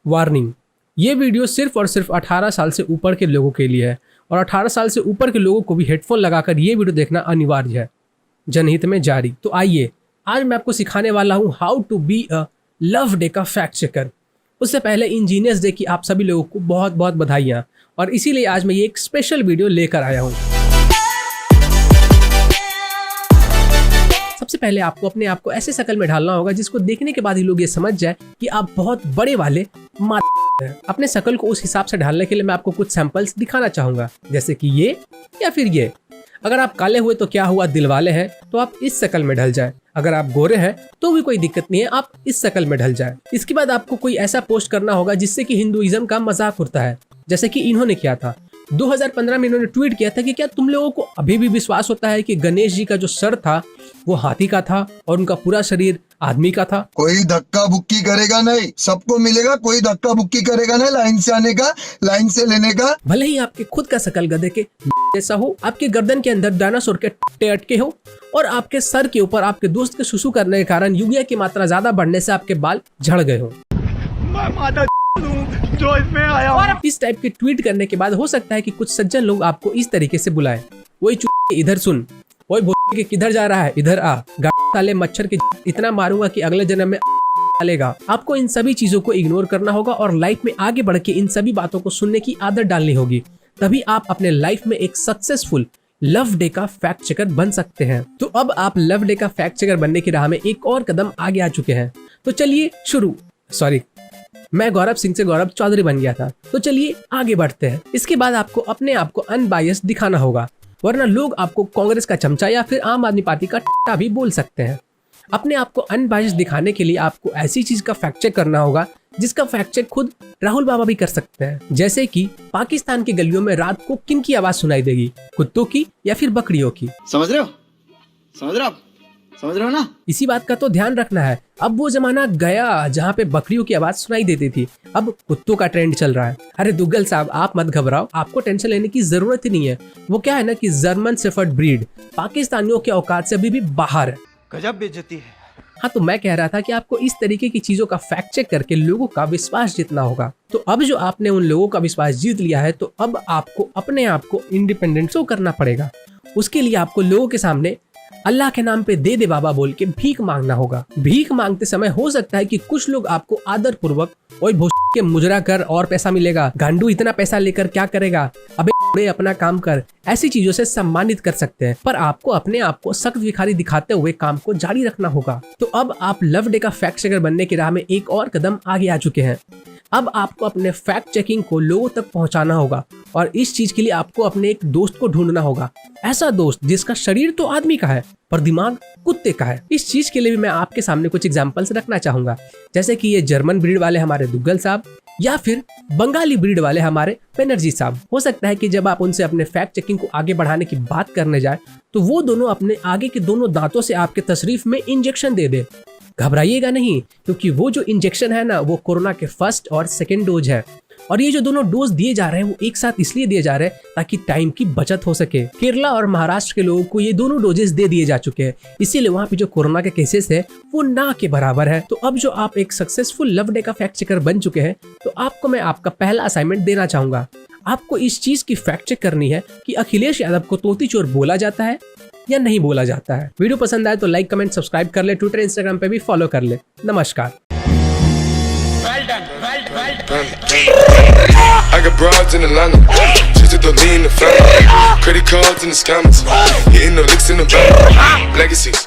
Warning, ये video सिर्फ और सिर्फ 18 साल से ऊपर के लोगों के लिए है और 18 साल से ऊपर के लोगों को भी हेडफोन लगाकर ये वीडियो देखना अनिवार्य है, जनहित में जारी। तो आइए आज मैं आपको सिखाने वाला हूँ हाउ टू बी अ लव डे का फैक्ट चेकर। उससे पहले इंजीनियर्स डे की आप सभी लोगों को बहुत बहुत बधाइयाँ, और इसीलिए आज मैं ये एक स्पेशल वीडियो लेकर आया हूँ। सबसे पहले आपको अपने आप को ऐसे शक्ल में ढालना होगा जिसको देखने के बाद ही लोग ये समझ जाए कि आप बहुत बड़े वाले हैं। अपने शक्ल को उस हिसाब से ढालने के लिए मैं आपको कुछ सैंपल्स दिखाना चाहूंगा, जैसे कि ये या फिर ये। अगर आप काले हुए तो क्या हुआ, दिल वाले हैं तो आप इस शक्ल में ढल जाए। अगर आप गोरे हैं तो भी कोई दिक्कत नहीं है, आप इस शक्ल में ढल जाए। इसके बाद आपको कोई ऐसा पोस्ट करना होगा जिससे कि हिंदुइज्म का मजाक उड़ता है, जैसे कि इन्होंने किया था। 2015 में इन्होंने ट्वीट किया था कि क्या तुम लोगों को अभी भी विश्वास होता है कि गणेश जी का जो सर था वो हाथी का था और उनका पूरा शरीर आदमी का था। कोई धक्का बुक्की करेगा नहीं, सबको मिलेगा, कोई धक्का बुक्की करेगा नहीं, लाइन से आने का, लाइन से लेने का। भले ही आपके खुद का शकल गधे के जैसा हो, आपके गर्दन के अंदर डायनासोर के टट्टे अटके हो और आपके सर के ऊपर आपके दोस्त के सुसु करने के कारण यूरिया की मात्रा ज्यादा बढ़ने से आपके बाल झड़ गए हो। जो इसमें आया। इस टाइप के ट्वीट करने के बाद हो सकता है कि कुछ सज्जन लोग आपको इस तरीके से बुलाएं, वही इधर सुन, वही के किधर जा रहा है, इधर आ, साले मच्छर के इतना मारूंगा कि अगले जन्म में डालेगा। आपको इन सभी चीजों को इग्नोर करना होगा और लाइफ में आगे बढ़ के इन सभी बातों को सुनने की आदत डालनी होगी, तभी आप अपने लाइफ में एक सक्सेसफुल लव डे का फैक्ट चेकर बन सकते हैं। तो अब आप लव डे का फैक्ट चेकर बनने की राह में एक और कदम आगे आ चुके हैं। तो चलिए मैं गौरव सिंह से गौरव चौधरी बन गया था। तो चलिए आगे बढ़ते हैं। इसके बाद आपको अपने आप को अनबायस्ड दिखाना होगा, वरना लोग आपको कांग्रेस का चमचा या फिर आम आदमी पार्टी का टट्टा भी बोल सकते हैं। अपने आप को अनबायस्ड दिखाने के लिए आपको ऐसी चीज का फैक्ट चेक करना होगा जिसका फैक्ट चेक खुद राहुल बाबा भी कर सकते हैं, जैसे कि पाकिस्तान की गलियों में रात को किन की आवाज सुनाई देगी, कुत्तों की या फिर बकरियों की। समझ रहे हो ना? इसी बात का तो ध्यान रखना है। अब वो जमाना गया जहाँ पे बकरियों की आवाज सुनाई देती थी, अब कुत्तों का ट्रेंड चल रहा है। अरे दुग्गल साहब, आप मत घबराओ, आपको टेंशन लेने की जरूरत ही नहीं है। वो क्या है ना कि जर्मन शेफर्ड ब्रीड पाकिस्तानियों के औकात से अभी भी बाहर है। गजब बेइज्जती है। हाँ, तो मैं कह रहा था कि आपको इस तरीके की चीजों का फैक्ट चेक करके लोगों का विश्वास जीतना होगा। तो अब जो आपने उन लोगों का विश्वास जीत लिया है, तो अब आपको अपने आप को इंडिपेंडेंट शो करना पड़ेगा। उसके लिए आपको लोगों के सामने अल्लाह के नाम पे दे दे बाबा बोल के भीख मांगना होगा। भीख मांगते समय हो सकता है कि कुछ लोग आपको आदर पूर्वक ओए भोस के मुजरा कर और पैसा मिलेगा, गांडू इतना पैसा लेकर क्या करेगा, अबे अपना काम कर, ऐसी चीजों से सम्मानित कर सकते हैं। पर आपको अपने आप को सख्त भिखारी दिखाते हुए काम को जारी रखना होगा। तो अब आप लव डे का फैक्ट चेकर बनने की राह में एक और कदम आगे आ चुके हैं। अब आपको अपने फैक्ट चेकिंग को लोगों तक पहुंचाना होगा, और इस चीज के लिए आपको अपने एक दोस्त को ढूंढना होगा। ऐसा दोस्त जिसका शरीर तो आदमी का है पर दिमाग कुत्ते का है। इस चीज के लिए भी मैं आपके सामने कुछ एग्जांपल्स रखना चाहूंगा, जैसे कि ये जर्मन ब्रीड वाले हमारे दुग्गल साहब या फिर बंगाली ब्रीड वाले हमारे बनर्जी साहब। हो सकता है कि जब आप उनसे अपने फैक्ट चेकिंग को आगे बढ़ाने की बात करने जाए तो वो दोनों अपने आगे के दोनों दांतों से आपके तशरीफ में इंजेक्शन दे दे। घबराइएगा नहीं, क्योंकि वो जो इंजेक्शन है ना, वो कोरोना के फर्स्ट और सेकेंड डोज है, और ये जो दोनों डोज दिए जा रहे हैं वो एक साथ इसलिए दिए जा रहे हैं ताकि टाइम की बचत हो सके। केरला और महाराष्ट्र के लोगों को ये दोनों डोजेस दे दिए जा चुके हैं, इसीलिए वहाँ पे जो कोरोना के केसेस है वो ना के बराबर है। तो अब जो आप एक सक्सेसफुल लव डे का फैक्ट चेकर बन चुके हैं, तो आपको मैं आपका पहला असाइनमेंट देना चाहूंगा। आपको इस चीज की फैक्ट चेक करनी है कि अखिलेश यादव को तोती चोर बोला जाता है या नहीं बोला जाता है। वीडियो पसंद आए तो लाइक, कमेंट, सब्सक्राइब कर ले, ट्विटर, इंस्टाग्राम पे भी फॉलो कर ले। नमस्कार। I got broads in Atlanta, just to lean the family, credit cards and the scammers, hitting the licks in the bank, legacies.